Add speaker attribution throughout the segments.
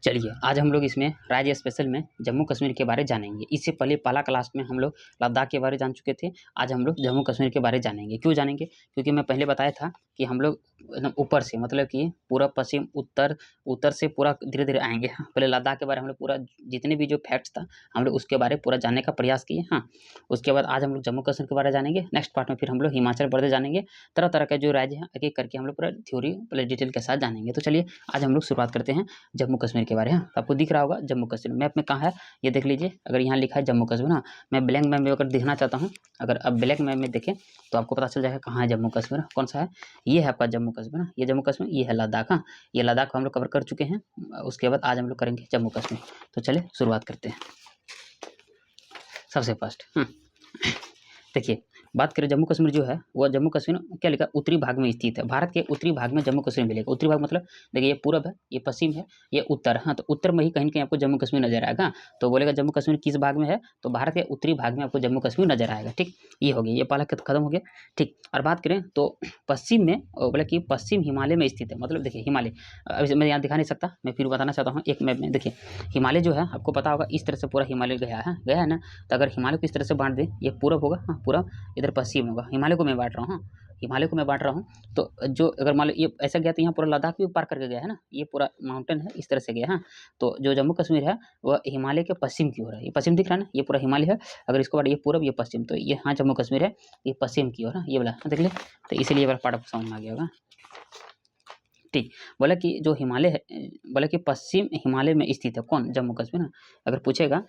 Speaker 1: चलिए आज हम लोग इसमें राज्य स्पेशल में जम्मू कश्मीर के बारे जानेंगे। इससे पहले पहला क्लास में हम लोग लद्दाख के बारे जान चुके थे। आज हम लोग जम्मू कश्मीर के बारे जानेंगे। क्यों जानेंगे? क्योंकि मैं पहले बताया था कि हम लोग एकदम ऊपर से मतलब कि पूरब पश्चिम उत्तर उत्तर से पूरा धीरे धीरे आएंगे। हाँ, पहले लद्दाख के बारे में हम लोग पूरा जितने भी जो फैक्ट्स था हम लोग उसके बारे पूरा जानने का प्रयास किए। हाँ, उसके बाद आज हम लोग जम्मू कश्मीर के बारे जानेंगे। नेक्स्ट पार्ट में फिर हम लोग हिमाचल प्रदेश जानेंगे। तरह तरह के जो राज्य हैं एक एक करके हम लोग पूरा थ्योरी पहले डिटेल के साथ जानेंगे। तो चलिए आज हम लोग शुरुआत करते हैं जम्मू कश्मीर के बारे। हाँ, तो आपको दिख रहा होगा जम्मू कश्मीर मैप में कहाँ है ये देख लीजिए। अगर यहाँ लिखा है जम्मू कश्मीर, हाँ मैं ब्लैंक मैप में अगर दिखना चाहता हूँ, अगर अब ब्लैक मैप में देखें तो आपको पता चल जाएगा कहाँ है जम्मू कश्मीर, कौन सा है। ये है आपका जम्मू कश्मीर, ये जम्मू कश्मीर, ये है लद्दाख। हाँ, ये लद्दाख को हम लोग कवर कर चुके हैं। उसके बाद आज हम लोग करेंगे जम्मू कश्मीर। तो चलिए शुरुआत करते हैं। सबसे फर्स्ट देखिए, बात करें जम्मू कश्मीर जो है वो जम्मू कश्मीर क्या लिखा उत्तरी भाग में स्थित है। भारत के उत्तरी भाग में जम्मू कश्मीर मिलेगा। उत्तरी भाग मतलब देखिए ये पूरब है, ये पश्चिम है, ये उत्तर। हाँ, तो उत्तर में ही कहीं न कहीं आपको जम्मू कश्मीर नजर आएगा। तो बोलेगा जम्मू कश्मीर किस भाग में है, तो भारत के उत्तरी भाग में आपको जम्मू कश्मीर नजर आएगा। ठीक, ये हो गया, ये पहला खत्म हो गया। ठीक, और बात करें तो पश्चिम में बोले कि पश्चिम हिमालय में स्थित है। मतलब देखिए हिमालय, अभी मैं यहाँ दिखा नहीं सकता, मैं फिर बताना चाहता हूँ एक मैप में। देखिए हिमालय जो है आपको पता होगा इस तरह से पूरा हिमालय गया है ना। तो अगर हिमालय को इस तरह से बांट दें, ये पूरब होगा, हाँ पूरब, इधर पश्चिम होगा। हिमालय को मैं बांट रहा हूँ, हिमालय को मैं बांट रहा हूँ। तो जो अगर मान लो ये ऐसा गया तो यहाँ पूरा लद्दाख भी पार करके गया है ना, ये पूरा माउंटेन है इस तरह से गया है। तो जो जम्मू कश्मीर है वह हिमालय के पश्चिम की ओर है। ये पश्चिम दिख रहा है ना, ये पूरा हिमालय है। अगर इसको बांट ये पूरब ये पश्चिम, तो ये हाँ जम्मू कश्मीर है, ये पश्चिम की ओर है, ये वाला देख ले। तो इसीलिए ये वाला पार्ट आपको समझ में आ गया होगा। ठीक, बोला कि जो हिमालय है, बोला कि पश्चिम हिमालय में स्थित है कौन, जम्मू कश्मीर ना। अगर पूछेगा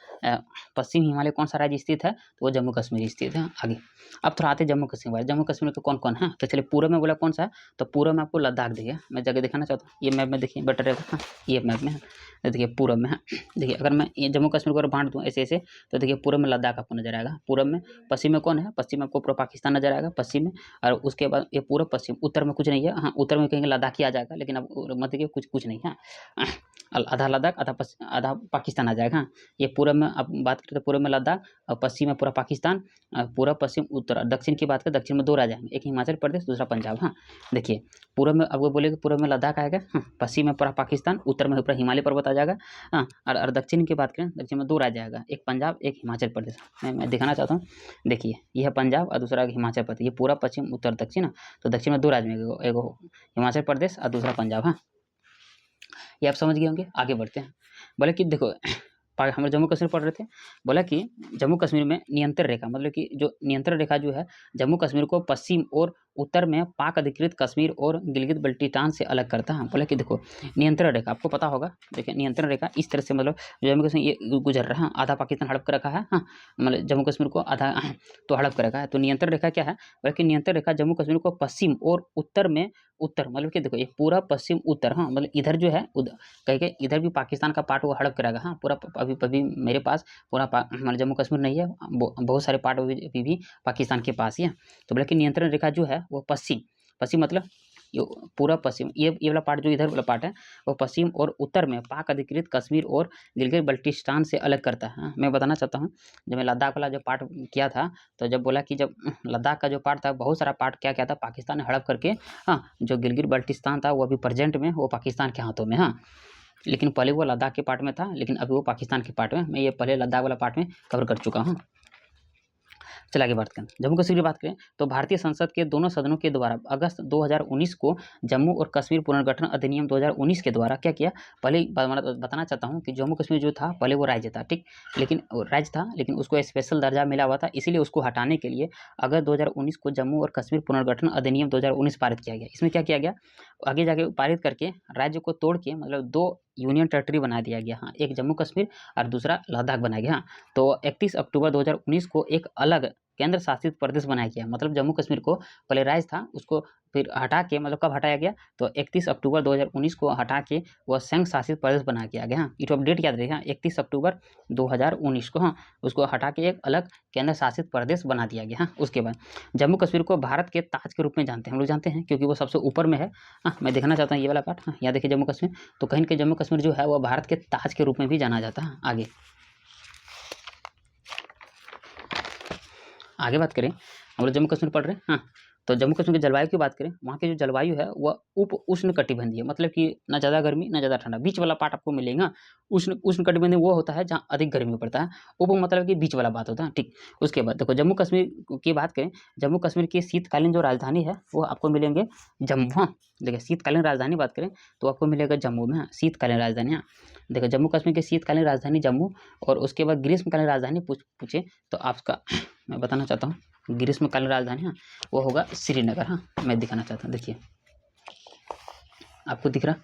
Speaker 1: पश्चिम हिमालय कौन सा राज्य स्थित है, तो वो जम्मू कश्मीर स्थित है। आगे अब थोड़ा आते जम्मू कश्मीर वाले। जम्मू कश्मीर के कौन कौन है, तो चलिए पूरब में बोला कौन सा है, तो पूरब में आपको लद्दाख दिया। मैं जगह दिखाना चाहता हूँ, ये मैप में देखिए बेटर रहेगा। हाँ, ये मैप में है, देखिए पूरब में है। देखिए अगर मैं ये जम्मू कश्मीर को अगर बांट दूँ ऐसे ऐसे, तो देखिए पूरब में लद्दाख आपको नजर आएगा। पूरब में, पश्चिम में कौन है, पश्चिम में आपको पूरा पाकिस्तान नजर आएगा पश्चिम में। और उसके बाद ये पूरब पश्चिम, उत्तर में कुछ नहीं है। हाँ, उत्तर में कहेंगे लद्दाख ही आ जाएगा, लेकिन अब मत देखिए कुछ कुछ नहीं है। आधा लद्दाख आधा पाकिस्तान आ जाएगा। हाँ, ये पूरब में अब बात करें तो पूरब में लद्दाख और पश्चिम में पूरा पाकिस्तान, पूरब पश्चिम उत्तर। और दक्षिण की बात करें, दक्षिण में दो राज्य आएंगे, एक हिमाचल प्रदेश दूसरा पंजाब। हाँ, देखिए पूरब में अब वो बोलेगा पूरब में लद्दाख आएगा। हाँ, पश्चिम में पूरा पाकिस्तान, उत्तर में पूरा हिमालय पर्वत आ जाएगा। हाँ, और दक्षिण की बात करें, दक्षिण में दो राज्य आएगा, एक पंजाब एक हिमाचल प्रदेश। मैं दिखाना चाहता हूँ, देखिए यह है पंजाब और दूसरा हिमाचल प्रदेश। ये पूरा पश्चिम उत्तर दक्षिण। तो दक्षिण में दो राज्य में एक हिमाचल प्रदेश और दूसरा पंजाब। हाँ, ये आप समझ गए होंगे। आगे बढ़ते हैं। बोले कि देखो हम लोग जम्मू कश्मीर पढ़ रहे थे। बोला कि जम्मू कश्मीर में नियंत्रण रेखा, मतलब कि जो नियंत्रण रेखा जो है जम्मू कश्मीर को पश्चिम और उत्तर में पाक अधिकृत कश्मीर और गिलगित बल्टिस्तान से अलग करता है। बोला कि देखो नियंत्रण रेखा आपको पता होगा। देखिए नियंत्रण रेखा इस तरह से, मतलब जम्मू कश्मीर ये गुजर रहा है, आधा पाकिस्तान हड़प कर रखा है। हाँ, मतलब जम्मू कश्मीर को आधा तो हड़प कर रखा है। तो नियंत्रण रेखा क्या है, बल्कि नियंत्रण रेखा जम्मू कश्मीर को पश्चिम और उत्तर में, उत्तर मतलब कि देखो ये पूरा पश्चिम उत्तर। हाँ, मतलब इधर जो है कह के इधर भी पाकिस्तान का पार्ट वो हड़प करेगा। हाँ, पूरा अभी मेरे पास पूरा मतलब जम्मू कश्मीर नहीं है, बहुत सारे पार्ट अभी भी पाकिस्तान के पास ही है। तो बोले कि नियंत्रण रेखा जो है वो पश्चिम, पश्चिम मतलब ये पूरा पश्चिम, ये वाला पार्ट जो इधर वाला पार्ट है वो पश्चिम और उत्तर में पाक अधिकृत कश्मीर और गिलगित बल्टिस्तान से अलग करता है। हाँ, मैं बताना चाहता हूँ, जब मैं लद्दाख वाला जो पार्ट किया था, तो जब बोला कि जब लद्दाख का जो पार्ट था, बहुत सारा पार्ट क्या क्या था पाकिस्तान ने हड़प करके, हाँ जो गिलगित बल्टिस्तान था वो अभी प्रेजेंट में वो पाकिस्तान के हाथों में। हाँ, लेकिन पहले वो लद्दाख के पार्ट में था, लेकिन अभी वो पाकिस्तान के पार्ट में। मैं ये पहले लद्दाख वाला पार्ट में कवर कर चुका हूँ। चलिए आगे बात करें। जम्मू कश्मीर की बात करें तो भारतीय संसद के दोनों सदनों के द्वारा अगस्त 2019 को जम्मू और कश्मीर पुनर्गठन अधिनियम 2019 के द्वारा क्या किया। पहले बताना चाहता हूँ कि जम्मू कश्मीर जो था पहले वो राज्य था, ठीक, लेकिन राज्य था लेकिन उसको स्पेशल दर्जा मिला हुआ था, इसीलिए उसको हटाने के लिए अगस्त 2019 को जम्मू और कश्मीर पुनर्गठन अधिनियम 2019 पारित किया गया। इसमें क्या किया गया, आगे जाके पारित करके राज्य को तोड़ के मतलब दो यूनियन टेरिटरी बना दिया गया। हाँ, एक जम्मू कश्मीर और दूसरा लद्दाख बनाया गया। हाँ, तो 31 अक्टूबर 2019 को एक अलग केंद्र शासित प्रदेश बनाया गया। मतलब जम्मू कश्मीर को पहले राज्य था, उसको फिर हटा के, मतलब कब हटाया गया, तो 31 अक्टूबर 2019 को हटा के वह संघ शासित प्रदेश बना दिया गया। हाँ, इट अपडेट याद रखिए, 31 अक्टूबर 2019 को, हाँ उसको हटा के एक अलग केंद्र शासित प्रदेश बना दिया गया। हाँ, उसके बाद जम्मू कश्मीर को भारत के ताज के रूप में जानते हैं, हम लोग जानते हैं क्योंकि वो सबसे ऊपर में है। हाँ, मैं देखना चाहता हूँ ये वाला पार्ट। हाँ, यहाँ देखिए जम्मू कश्मीर, तो कहीं के जम्मू कश्मीर जो है वह भारत के ताज के रूप में भी जाना जाता है। आगे बात करें, हम लोग जम्मू कश्मीर पढ़ रहे हैं। हाँ, तो जम्मू कश्मीर की जलवायु की बात करें, वहाँ की जो जलवायु है वह उप उष्ण कटिबंधीय, मतलब कि ना ज़्यादा गर्मी ना ज़्यादा ठंडा, बीच वाला पार्ट आपको मिलेगा। उष्ण उष्ण कटिबंधीय वो होता है जहाँ अधिक गर्मी पड़ता है, उप मतलब कि बीच वाला बात होता है, ठीक। उसके बाद देखो जम्मू कश्मीर की बात करें, जम्मू कश्मीर की शीतकालीन जो राजधानी है वो आपको मिलेंगे जम्मू। हाँ, देखिए शीतकालीन राजधानी बात करें तो आपको मिलेगा जम्मू में, शीतकालीन राजधानी। हाँ, देखो जम्मू कश्मीर की शीतकालीन राजधानी जम्मू, और उसके बाद ग्रीष्मकालीन राजधानी पूछे तो आपका मैं बताना चाहता हूँ ग्रीष्मकालीन राजधानी, हाँ, वो होगा श्रीनगर। हाँ, मैं दिखाना चाहता हूँ, देखिए आपको दिख रहा,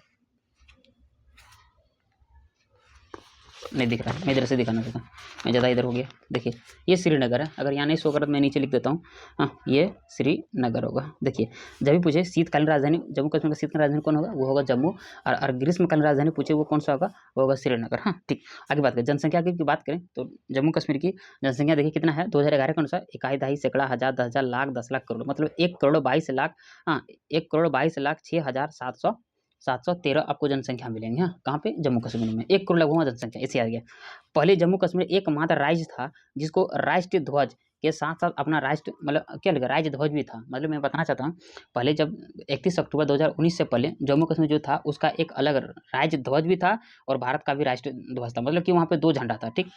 Speaker 1: नहीं दिख रहा है, मैं इधर से दिखाना चाहता हूँ, मैं ज़्यादा इधर हो गया। देखिए ये श्रीनगर है, अगर यहाँ नहीं शो कर तो मैं नीचे लिख देता हूँ। हाँ, ये श्रीनगर होगा। देखिए जब भी पूछे शीतकालीन राजधानी जम्मू कश्मीर का शीतकालीन राजधानी कौन होगा, वो होगा जम्मू, और ग्रीष्मकालीन राजधानी पूछे वो कौन सा होगा, वो होगा श्रीनगर। हाँ, ठीक। आगे बात करें जनसंख्या की बात करें तो जम्मू कश्मीर की जनसंख्या देखिए कितना है, 2011 के अनुसार 1,000 सैकड़ा हज़ार 10,000 लाख 10 लाख करोड़, मतलब 1,22,00,000। हाँ, 1,22,06,713 आपको जनसंख्या मिलेंगे। हाँ, कहाँ पे, जम्मू कश्मीर में 1 करोड़ लगभग जनसंख्या, इसे आ गया। पहले जम्मू कश्मीर एकमात्र राज्य था जिसको राष्ट्रीय ध्वज के साथ साथ अपना राष्ट्र मतलब क्या लगा राज्य ध्वज भी था। मतलब मैं बताना चाहता हूँ, पहले जब 31 अक्टूबर 2019 से पहले जम्मू कश्मीर जो था उसका एक अलग राज्य ध्वज भी था और भारत का भी राष्ट्रीय ध्वज था, मतलब कि वहाँ पे 2 झंडा था, ठीक।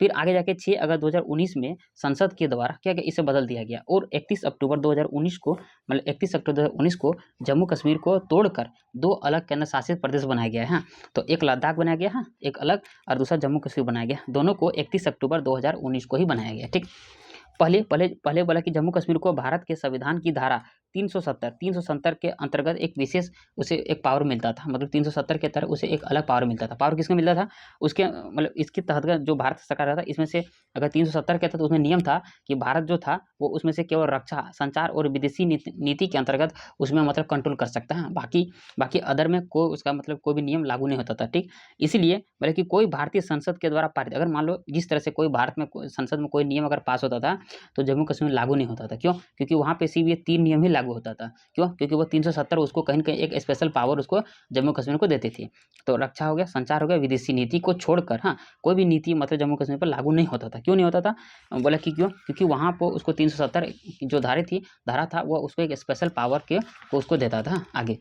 Speaker 1: फिर आगे जाके 6 अगस्त 2019 में संसद के द्वारा क्या गया, इसे बदल दिया गया और 31 अक्टूबर 2019 को, मतलब 31 अक्टूबर 2019 को जम्मू कश्मीर को तोड़कर 2 अलग केंद्र शासित प्रदेश बनाया गया है। हाँ, तो एक लद्दाख बनाया गया है, एक अलग, और दूसरा जम्मू कश्मीर बनाया गया। दोनों को 31 अक्टूबर 2019 को ही बनाया गया, ठीक। पहले पहले पहले बोला कि जम्मू कश्मीर को भारत के संविधान की धारा 370 के अंतर्गत एक विशेष उसे एक पावर मिलता था, मतलब 370 के तहत उसे एक अलग पावर मिलता था। पावर किसको मिलता था, उसके मतलब इसके तहत जो भारत सरकार था, इसमें से अगर 370 के तहत उसमें नियम था कि भारत जो था वो उसमें से केवल रक्षा, संचार और विदेशी नीति के अंतर्गत उसमें मतलब कंट्रोल कर सकता है, बाकी बाकी अदर में कोई उसका मतलब कोई भी नियम लागू नहीं होता था, ठीक। इसीलिए मतलब कि कोई भारतीय संसद के द्वारा पारित, अगर मान लो जिस तरह से कोई भारत में संसद में कोई नियम अगर पास होता था तो जम्मू कश्मीर लागू नहीं होता था। क्यों, क्योंकि वहाँ पे सिर्फ ये 3 नियम ही लागू होता था। क्यों, क्योंकि वो 370 उसको कहीं न कहीं एक स्पेशल पावर उसको जम्मू कश्मीर को देती थी। तो रक्षा हो गया, संचार हो गया, विदेशी नीति को छोड़कर हाँ, कोई भी नीति मतलब जम्मू कश्मीर पर लागू नहीं होता था। क्यों नहीं होता था, बोला कि क्यों, क्योंकि वहाँ पर उसको 370 जो धारा था वो उसको एक स्पेशल पावर के को उसको देता था। आगे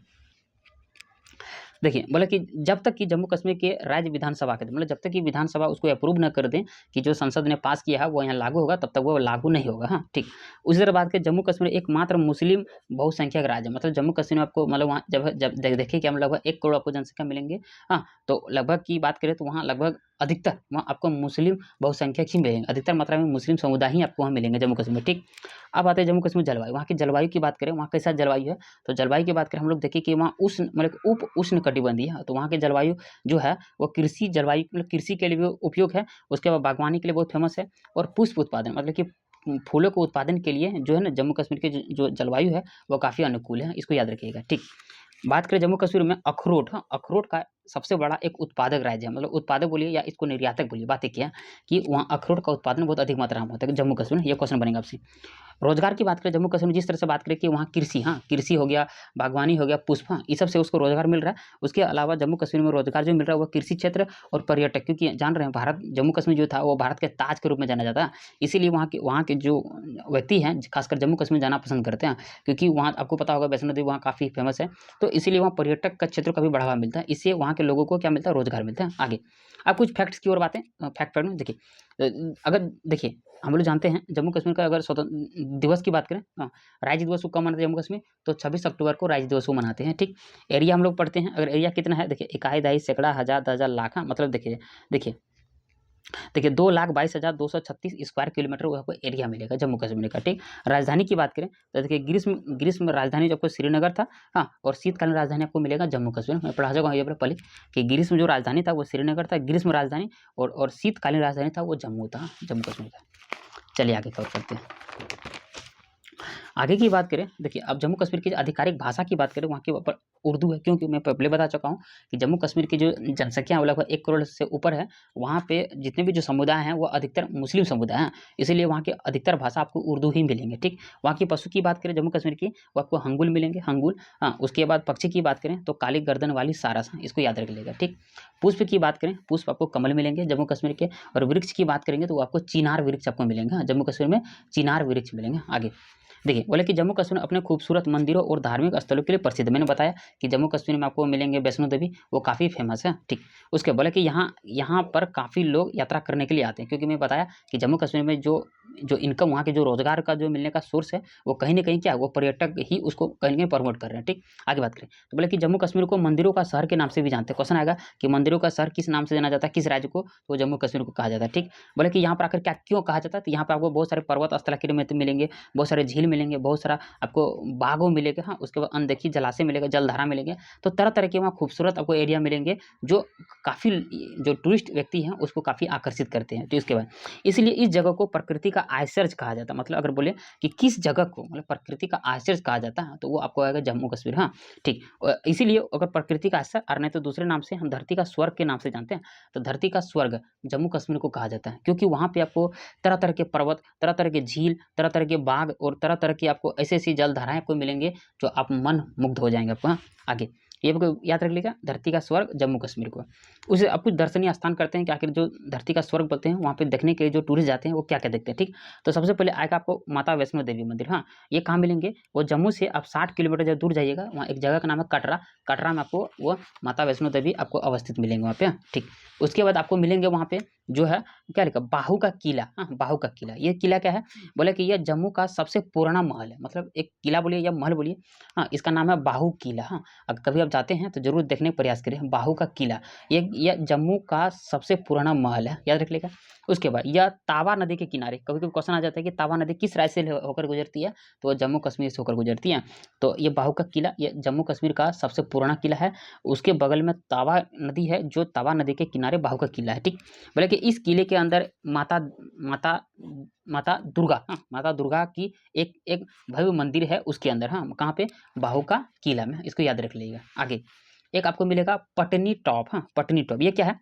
Speaker 1: देखिए बोला कि जब तक कि जम्मू कश्मीर के राज्य विधानसभा के मतलब जब तक कि विधानसभा उसको अप्रूव न कर दें कि जो संसद ने पास किया है वो यहाँ लागू होगा, तब तक वो लागू नहीं होगा। हाँ, ठीक। उसी तरह बात करें जम्मू कश्मीर एकमात्र मुस्लिम बहुसंख्यक राज्य, मतलब जम्मू कश्मीर में आपको मतलब वहाँ जब जब देखिए कि हम लगभग 1 करोड़ आपको जनसंख्या मिलेंगे। हाँ, तो लगभग की बात करें तो वहाँ लगभग अधिकतर वहाँ आपको मुस्लिम बहुसंख्यक ही मिलेंगे, अधिकतर मात्रा में मुस्लिम समुदाय ही आपको वहाँ मिलेंगे जम्मू कश्मीर में, ठीक। अब आते हैं जम्मू कश्मीर जलवायु, वहाँ की जलवायु की बात करें, वहाँ कैसा जलवायु है, तो जलवायु की बात करें हम लोग देखिए कि वहाँ उष्ण मतलब उप उष्ण कटिबंधीय है। तो वहाँ की जलवायु जो है वो कृषि जलवायु मतलब कृषि के लिए भी उपयोग है, उसके बाद बागवानी के लिए बहुत फेमस है, और पुष्प उत्पादन मतलब कि फूलों के उत्पादन के लिए जो है ना जम्मू कश्मीर की जो जलवायु है वो काफ़ी अनुकूल है, इसको याद रखिएगा, ठीक। बात करें जम्मू कश्मीर में अखरोट, हाँ, अखरोट का सबसे बड़ा एक उत्पादक राज्य है, मतलब उत्पादक बोलिए या इसको निर्यातक बोलिए। बात एक है कि वहाँ अखरोट का उत्पादन बहुत अधिक मात्रा में होता है जम्मू कश्मीर में। ये क्वेश्चन बनेगा आपसे। रोजगार की बात करें जम्मू कश्मीर में, जिस तरह से बात करें कि वहाँ कृषि, हाँ, कृषि हो गया, बागवानी हो गया, पुष्प, हाँ, इस सब से उसको रोजगार मिल रहा है। उसके अलावा जम्मू कश्मीर में रोजगार जो मिल रहा है वो कृषि क्षेत्र और पर्यटक, क्योंकि जान रहे हैं भारत जम्मू कश्मीर जो था वो भारत के ताज के रूप में जाना जाता है। इसीलिए वहाँ के जो व्यक्ति हैं खासकर जम्मू कश्मीर जाना पसंद करते हैं, क्योंकि वहाँ आपको पता होगा वैष्णो देवी वहाँ काफ़ी फेमस है। तो इसीलिए वहाँ पर्यटक का क्षेत्र का भी बढ़ावा मिलता है, इससे वहाँ के लोगों को क्या मिलता है, रोजगार मिलता है। आगे अब कुछ फैक्ट्स की ओर बातें, फैक्ट में देखिए अगर देखिए हम लोग जानते हैं जम्मू कश्मीर का अगर स्वतंत्र दिवस की बात करें, हाँ, राज्य दिवस को कब मनाते हैं जम्मू कश्मीर, तो 26 अक्टूबर को राज्य दिवस को मनाते हैं, ठीक। एरिया हम लोग पढ़ते हैं, अगर एरिया कितना है देखिए 1,000 सैकड़ा हज़ार 10,000 लाख, हाँ, मतलब देखिए देखिए देखिए 2,22,236 स्क्वायर किलोमीटर आपको एरिया मिलेगा जम्मू कश्मीर का, ठीक। राजधानी की बात करें तो देखिए ग्रीष्म राजधानी जो आपको श्रीनगर था, हाँ, और शीतकालीन राजधानी आपको मिलेगा जम्मू कश्मीर। मैं पढ़ा चुका हूँ ये पहले कि ग्रीष्म जो राजधानी था वो श्रीनगर था, ग्रीष्म राजधानी, और शीतकालीन राजधानी था वो जम्मू था, जम्मू कश्मीर का। चलिए आगे कवर करते हैं। आगे की बात करें देखिए अब जम्मू कश्मीर की आधिकारिक भाषा की बात करें, वहाँ के ऊपर उर्दू है, क्योंकि मैं पहले बता चुका हूँ कि जम्मू कश्मीर की जो जनसंख्या है वो लगभग 1 करोड़ से ऊपर है। वहाँ पे जितने भी जो समुदाय हैं वो अधिकतर मुस्लिम समुदाय हैं, इसीलिए वहाँ के अधिकतर भाषा आपको उर्दू ही मिलेंगे, ठीक। वहाँ की पशु की बात करें जम्मू कश्मीर की, वो आपको हंगुल मिलेंगे, हंगुल, हाँ। उसके बाद पक्षी की बात करें तो काली गर्दन वाली सारस, इसको याद रख लेगा, ठीक। पुष्प की बात करें, पुष्प आपको कमल मिलेंगे जम्मू कश्मीर के, और वृक्ष की बात करेंगे तो आपको चिनार वृक्ष आपको मिलेंगे, जम्मू कश्मीर में चिनार वृक्ष मिलेंगे। आगे देखिए बोले कि जम्मू कश्मीर अपने खूबसूरत मंदिरों और धार्मिक स्थलों के लिए प्रसिद्ध है। मैंने बताया कि जम्मू कश्मीर में आपको मिलेंगे वैष्णो देवी, वो काफ़ी फेमस है। ठीक, उसके बोले कि यहाँ यहाँ पर काफ़ी लोग यात्रा करने के लिए आते हैं, क्योंकि मैं बताया कि जम्मू कश्मीर में जो जो इनकम, वहाँ के जो रोजगार का जो मिलने का सोर्स है, वो कहीं ना कहीं क्या है, वो पर्यटक ही उसको कहीं ना कहीं प्रमोट कर रहे हैं। ठीक, आगे बात करें तो बोले कि जम्मू कश्मीर को मंदिरों का शहर के नाम से भी जानते हैं। क्वेश्चन आएगा कि मंदिरों का शहर किस नाम से जाना जाता है, किस राज्य को, तो जम्मू कश्मीर को कहा जाता है। ठीक, बोले कि यहाँ पर आकर क्या क्यों कहा जाता है, तो यहाँ पर आपको बहुत सारे पर्वत स्थल के मिलेंगे, बहुत सारे झील मिलेंगे, बहुत सारा आपको बागों मिलेगा, हाँ, उसके बाद अनदेखी जलाशय मिलेगा, जलधारा मिलेंगे, तो तरह तरह के वहाँ खूबसूरत आपको एरिया मिलेंगे जो काफ़ी, जो टूरिस्ट व्यक्ति हैं उसको काफ़ी आकर्षित करते हैं। तो इसके बाद इसलिए इस जगह को प्रकृति का आश्चर्य कहा जाता है। मतलब अगर बोले कि किस जगह को मतलब प्रकृति का आश्चर्य कहा जाता है, तो वो आपको आएगा जम्मू कश्मीर। हाँ, ठीक, इसीलिए अगर प्रकृति का आश्चर्य, और नहीं तो दूसरे नाम से हम धरती का स्वर्ग के नाम से जानते हैं, तो धरती का स्वर्ग जम्मू कश्मीर को कहा जाता है, क्योंकि वहाँ पे आपको तरह तरह के पर्वत, तरह तरह के झील, तरह तरह के बाग और तरह तरह की आपको ऐसी ऐसी जलधाराएं आपको मिलेंगे जो आप मन मुग्ध हो जाएंगे आपको। हाँ, आगे ये आपको याद रख लीजिएगा, धरती का स्वर्ग जम्मू कश्मीर को। उसे अब कुछ दर्शनीय स्थान करते हैं कि आखिर जो धरती का स्वर्ग बोलते हैं, वहाँ पे देखने के जो टूरिस्ट जाते हैं वो क्या क्या देखते हैं। ठीक, तो सबसे पहले आएगा आपको माता वैष्णो देवी मंदिर। हाँ, ये कहाँ मिलेंगे, वो जम्मू से आप 60 किलोमीटर जब दूर जाइएगा, वहाँ एक जगह का नाम है कटरा। कटरा में आपको वो माता वैष्णो देवी आपको अवस्थित मिलेंगे वहाँ पे। ठीक, उसके बाद आपको मिलेंगे वहाँ पे जो है क्या लिखा, बाहू का किला। हाँ, बाहू का किला, ये किला क्या है, बोले कि यह जम्मू का सबसे पुराना महल है। मतलब एक किला बोलिए या महल बोलिए, हाँ, इसका नाम है बाहू किला। हाँ, अगर कभी आप जाते हैं तो जरूर देखने का प्रयास करें, बाहू का किला, यह जम्मू का सबसे पुराना महल है, याद रख लेगा। उसके बाद यह तावा नदी के किनारे, कभी कभी क्वेश्चन आ जाता है कि तावा नदी किस राज्य से होकर गुजरती है, तो वह जम्मू कश्मीर से होकर गुजरती है। तो ये बाहू का किला, ये जम्मू कश्मीर का सबसे पुराना किला है। उसके बगल में तावा नदी है, जो तावा नदी के किनारे बाहू का किला है। ठीक, बोले कि इस किले के अंदर माता माता माता दुर्गा, हाँ, माता दुर्गा की एक एक भव्य मंदिर है उसके अंदर। हाँ, कहाँ पे, बाहू का किला में, इसको याद रख लीजिएगा। आगे एक आपको मिलेगा पटनी टॉप। हाँ, पटनी टॉप ये क्या है,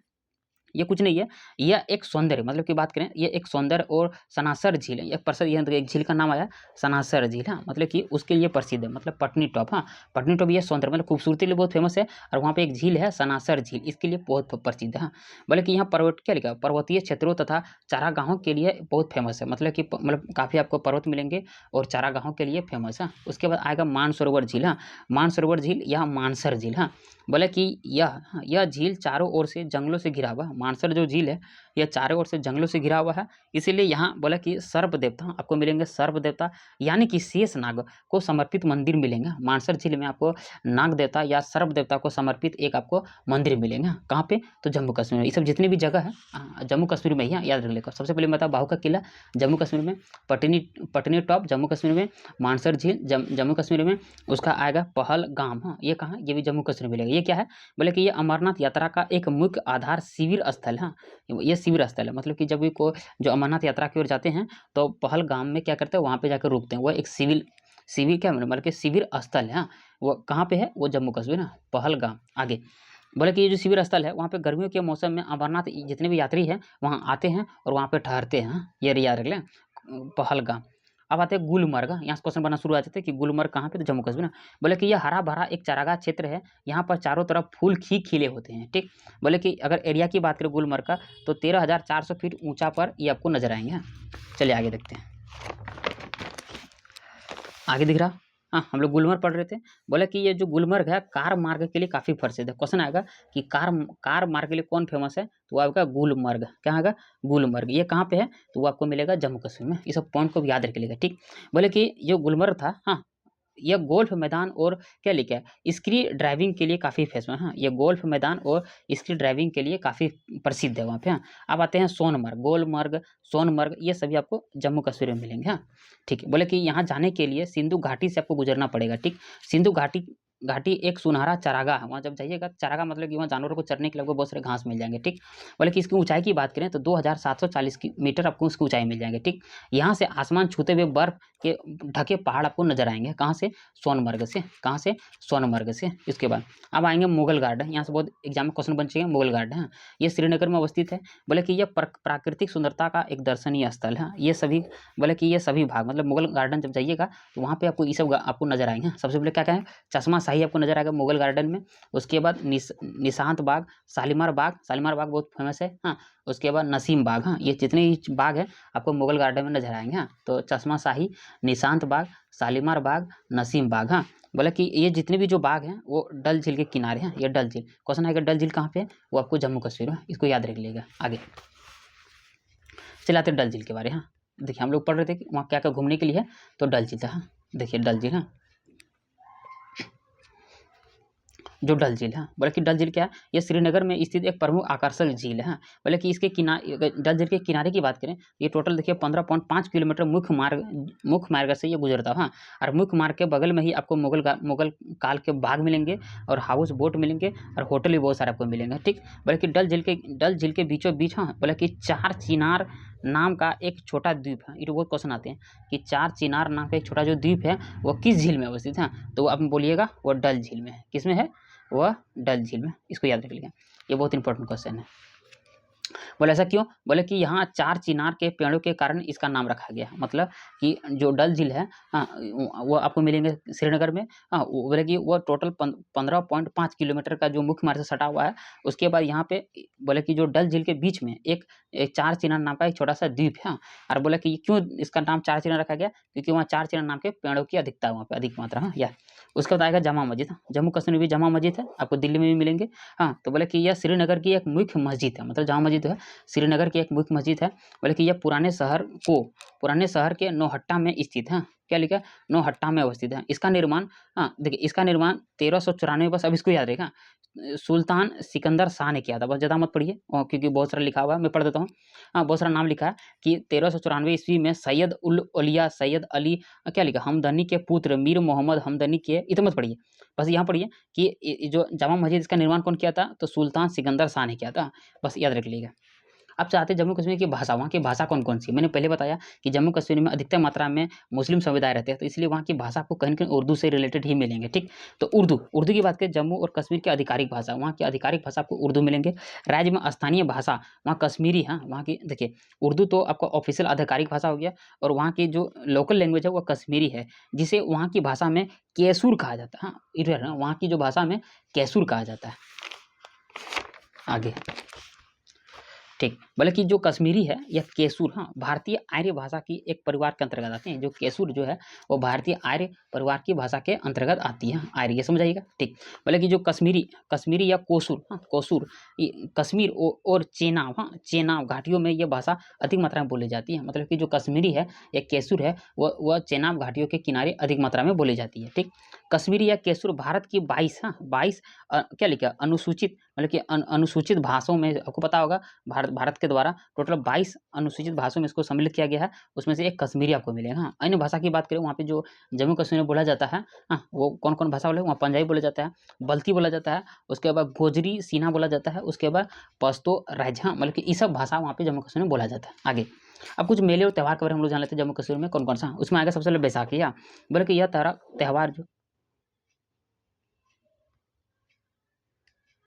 Speaker 1: ये कुछ नहीं है, यह एक सौंदर्य, मतलब की बात करें, ये एक सौंदर्य और सनासर झील है। एक प्रसिद्ध, यहाँ एक झील का नाम आया सनासर झील। हाँ, मतलब कि उसके लिए प्रसिद्ध है, मतलब पटनी टॉप। हाँ, पटनी टॉप ये सौंदर्य मतलब खूबसूरती के लिए बहुत फेमस है, और वहाँ पे एक झील है सनासर झील, इसके लिए बहुत प्रसिद्ध है। हाँ, बोले कि यहाँ पर्वत क्या लिखा, पर्वतीय क्षेत्रों तथा चारागाहों के लिए बहुत फेमस है, मतलब कि मतलब काफ़ी आपको पर्वत मिलेंगे और चारागाहों के लिए फेमस है। उसके बाद आएगा मानसरोवर झील। हाँ, मानसरोवर झील या मानसर झील। हाँ, बोले कि यह झील चारों ओर से जंगलों से घिरा हुआ है। मानसर जो झील है, यह चारों ओर से जंगलों से घिरा हुआ है, इसीलिए यहाँ बोला कि सर्प देवता आपको मिलेंगे, सर्प देवता यानी कि शेष नाग को समर्पित मंदिर मिलेंगे। मानसर झील में आपको नाग देवता या सर्प देवता को समर्पित एक आपको मंदिर मिलेंगे। कहाँ पे, तो जम्मू कश्मीर में। ये सब जितनी भी जगह है जम्मू कश्मीर में ही है, याद रख लेकर। सबसे पहले बता बाहू का किला जम्मू कश्मीर में, पटनी टॉप जम्मू कश्मीर में, मानसर झील जम्मू कश्मीर में, उसका आएगा पहलगाम। हाँ, ये कहाँ, ये भी जम्मू कश्मीर में मिलेगा। ये क्या है, बोले कि ये अमरनाथ यात्रा का एक मुख्य आधार शिविर स्थल है। ये शिविर स्थल है, मतलब कि जब भी को जो अमरनाथ यात्रा की ओर जाते हैं तो पहलगाम में क्या करते हैं, वहाँ पे जाकर रुकते हैं। वो एक शिविर क्या मतलब कि शिविर स्थल है। हाँ, वो कहाँ पे है, वो जम्मू कश्मीर ना, पहलगाम। आगे बोले कि ये जो शिविर स्थल है, वहाँ पे गर्मियों के मौसम में अमरनाथ जितने भी यात्री हैं वहाँ आते हैं और वहाँ पे ठहरते हैं। हाँ, ये याद रख लें, पहलगाम। अब आते हैं गुलमर्ग। यहाँ से क्वेश्चन बनना शुरू आ जाते हैं कि गुलमर्ग कहाँ पे, तो जम्मू कश्मीर ना। बोले कि यह हरा भरा एक चारागाह क्षेत्र है, यहाँ पर चारों तरफ फूल ही खिले होते हैं। ठीक, बोले कि अगर एरिया की बात करें गुलमर्ग का, तो 13,400 फीट ऊंचा पर ये आपको नजर आएंगे। चलिए आगे देखते हैं, आगे दिख रहा। हाँ, हम लोग गुलमर्ग पढ़ रहे थे। बोले कि ये जो गुलमर्ग है कार मार्ग के लिए काफ़ी प्रसिद्ध है। क्वेश्चन आएगा कि कार मार्ग के लिए कौन फेमस है, तो वो आपका गुलमर्ग। क्या आएगा, गुलमर्ग। ये कहाँ पे है, तो वो आपको मिलेगा जम्मू कश्मीर में। ये सब पॉइंट को भी याद रख लीजिएगा। ठीक, बोले कि जो गुलमर्ग था, हाँ, यह गोल्फ मैदान और क्या लिखा है, स्की ड्राइविंग के लिए काफ़ी फेमस है। हाँ, ये गोल्फ मैदान और स्की ड्राइविंग के लिए काफ़ी प्रसिद्ध है वहाँ पे। हाँ, अब आते हैं सोनमर्ग, गोलमर्ग, सोनमर्ग, ये सभी आपको जम्मू कश्मीर में मिलेंगे। हाँ, ठीक है। बोले कि यहाँ जाने के लिए सिंधु घाटी से आपको गुजरना पड़ेगा। ठीक, सिंधु घाटी घाटी एक सुनहरा चारागाह है। वहाँ जब जाइएगा, चारागाह मतलब कि वहाँ जानवरों को चरने के लिए आपको बहुत सारे घास मिल जाएंगे। ठीक, बोले कि इसकी ऊंचाई की बात करें तो 2,740 मीटर आपको उसकी ऊंचाई मिल जाएंगे। ठीक, यहाँ से आसमान छूते हुए बर्फ के ढके पहाड़ आपको नजर आएंगे। कहाँ से, सोनमर्ग से। कहाँ से, सोनमर्ग से। इसके बाद अब आएंगे मुगल गार्डन। यहाँ से बहुत एग्जाम में क्वेश्चन बन चुके हैं। मुगल गार्डन है, ये श्रीनगर में अवस्थित है। बोले कि यह प्राकृतिक सुंदरता का एक दर्शनीय स्थल है। ये सभी बोले कि ये सभी भाग, मतलब मुगल गार्डन जब जाइएगा तो वहाँ पे आपको ये सब आपको नजर आएंगे। सबसे पहले क्या क्या है, चश्मा शाही आपको नजर आएगा मुगल गार्डन में। उसके बाद निशांत बाग, शालीमार बाग, शालीमार बाग बहुत फेमस है। हाँ, उसके बाद नसीम बाग। हाँ, ये जितने ही बाग हैं आपको मुगल गार्डन में नजर आएंगे। हाँ, तो चश्मा शाही, निशांत बाग, शालीमार बाग, नसीम बाग। हाँ, बोला कि ये जितने भी जो बाग हैं वो डल झील के किनारे हैं। ये डल झील, क्वेश्चन आएगा डल झील कहाँ पे है, वो आपको जम्मू कश्मीर में, इसको याद रख लीजिएगा। आगे चलाते डल झील के बारे। हाँ, देखिए हम लोग पढ़ रहे थे कि वहाँ क्या क्या घूमने के लिए है, तो डल झील था। हाँ, देखिए डल झील। हाँ, जो डल झील है, बोले कि डल झील क्या है, ये श्रीनगर में स्थित एक प्रमुख आकर्षक झील है। बोले कि इसके किनारे, डल झील के किनारे की बात करें, ये टोटल देखिए 15.5 किलोमीटर मुख्य मार्ग से ये गुजरता है। हाँ, और मुख्य मार्ग के बगल में ही आपको मुगल काल के बाग मिलेंगे, और हाउस बोट मिलेंगे, और होटल भी बहुत सारे आपको मिलेंगे। ठीक, बोले कि डल झील के बीचों बीच, हाँ, बोले कि चार चिनार नाम का एक छोटा द्वीप है। ये तो बहुत क्वेश्चन आते हैं कि चार चिनार नाम का एक छोटा जो द्वीप है वो किस झील में अवस्थित है, तो आप बोलिएगा वो डल झील में है। किसमें है, वह डल झील में। इसको याद रख लीजिए, ये बहुत इंपॉर्टेंट क्वेश्चन है। बोले ऐसा क्यों, बोले कि यहाँ चार चिनार के पेड़ों के कारण इसका नाम रखा गया। मतलब कि जो डल झील है, हाँ, वो आपको मिलेंगे श्रीनगर में। हाँ, वो बोले कि वो टोटल 15.5 किलोमीटर का जो मुख्य मार्ग से सटा हुआ है। उसके बाद यहाँ पे बोले कि जो डल झील के बीच में एक चार चिनार नाम का एक छोटा सा द्वीप है। और बोले कि क्यों इसका नाम चार चिनार रखा गया, क्योंकि वहाँ चार चिनार नाम के पेड़ों की अधिकता है वहाँ पे, अधिक मात्रा। हाँ, या उसके बाद आएगा जमा मस्जिद। जम्मू कश्मीर में भी जमा मस्जिद है, आपको दिल्ली में भी मिलेंगे। हाँ, तो बोले कि यह श्रीनगर की एक मुख्य मस्जिद है, मतलब जमा मस्जिद है श्रीनगर की एक मुख्य मस्जिद है। बोले कि यह पुराने शहर के नौहट्टा में स्थित है। क्या लिखा है, नौहट्टा में अवस्थित है। इसका निर्माण, हाँ देखिए, इसका निर्माण 1394, बस अब इसको याद रहेगा, सुल्तान सिकंदर शाह ने किया था। बस ज़्यादा मत पढ़िए क्योंकि बहुत सारा लिखा हुआ है, मैं पढ़ देता हूँ। हाँ, बहुत सारा नाम लिखा है कि 1394 ईस्वी में सैयद उल औलिया सैयद अली, क्या लिखा, हमदनी के पुत्र मीर मोहम्मद हमदनी के, इतना मत पढ़िए, बस यहाँ पढ़िए कि जो जामा मस्जिद इसका निर्माण कौन किया था, तो सुल्तान सिकंदर शाह ने किया था। बस याद रख लीजिएगा। अब चाहते हैं जम्मू कश्मीर की भाषा, वहाँ की भाषा कौन कौन सी है। मैंने पहले बताया कि जम्मू कश्मीर में अधिकतर मात्रा में मुस्लिम समुदाय रहते हैं, तो इसलिए वहाँ की भाषा आपको कहीं न कहीं उर्दू से रिलेटेड ही मिलेंगे। ठीक, तो उर्दू की बात करें, जम्मू और कश्मीर की आधिकारिक भाषा, वहाँ की आधिकारिक भाषा आपको उर्दू मिलेंगे। राज्य में स्थानीय भाषा वहाँ कश्मीरी। हाँ, वहाँ की देखिए, उर्दू तो आपका ऑफिशियल आधिकारिक भाषा हो गया, और वहाँ की जो लोकल लैंग्वेज है वो कश्मीरी है, जिसे वहाँ की भाषा में कैसूर कहा जाता है। हाँ, इधर वहाँ की जो भाषा में कैसूर कहा जाता है। आगे ठीक, बोले कि जो कश्मीरी है यह केसूर, हाँ, भारतीय आर्य भाषा की एक परिवार के अंतर्गत आते हैं। जो केसूर जो है वो भारतीय आर्य परिवार की भाषा के अंतर्गत आती है। आर्य, ये समझाइएगा। ठीक, बोले कि जो कश्मीरी या कोसूर, हाँ कोसूर, कश्मीर और चेनाब, हाँ चेनाब घाटियों में यह भाषा अधिक मात्रा में बोली जाती है। मतलब कि जो कश्मीरी है या केसूर है वह चेनाब घाटियों के किनारे अधिक मात्रा में बोली जाती है। ठीक, कश्मीरी या केसूर भारत की 22 क्या लिखा, अनुसूचित, मतलब कि अनुसूचित भाषाओं में, आपको पता होगा भारत के द्वारा टोटल 22 अनुसूचित भाषाओं में इसको सम्मिलित किया गया है। उसमें से एक कश्मीरी आपको मिलेगा। हाँ, अन्य भाषा की बात करें, वहाँ पे जो जम्मू कश्मीर में बोला जाता है, हाँ, वो कौन कौन भाषा बोले, वहाँ पंजाबी बोला जाता है, बल्ती बोला जाता है, उसके बाद गोजरी सीना बोला जाता है, उसके बाद पश्तो राइझा, मतलब कि ये सब भाषा वहाँ पे जम्मू कश्मीर में बोला जाता है। आगे अब कुछ मेले और त्यौहार के बारे में हम लोग जान लेते हैं जम्मू कश्मीर में कौन कौन सा। उसमें आएगा सबसे पहले बैसाखी। बोले कि यह त्यौहार जो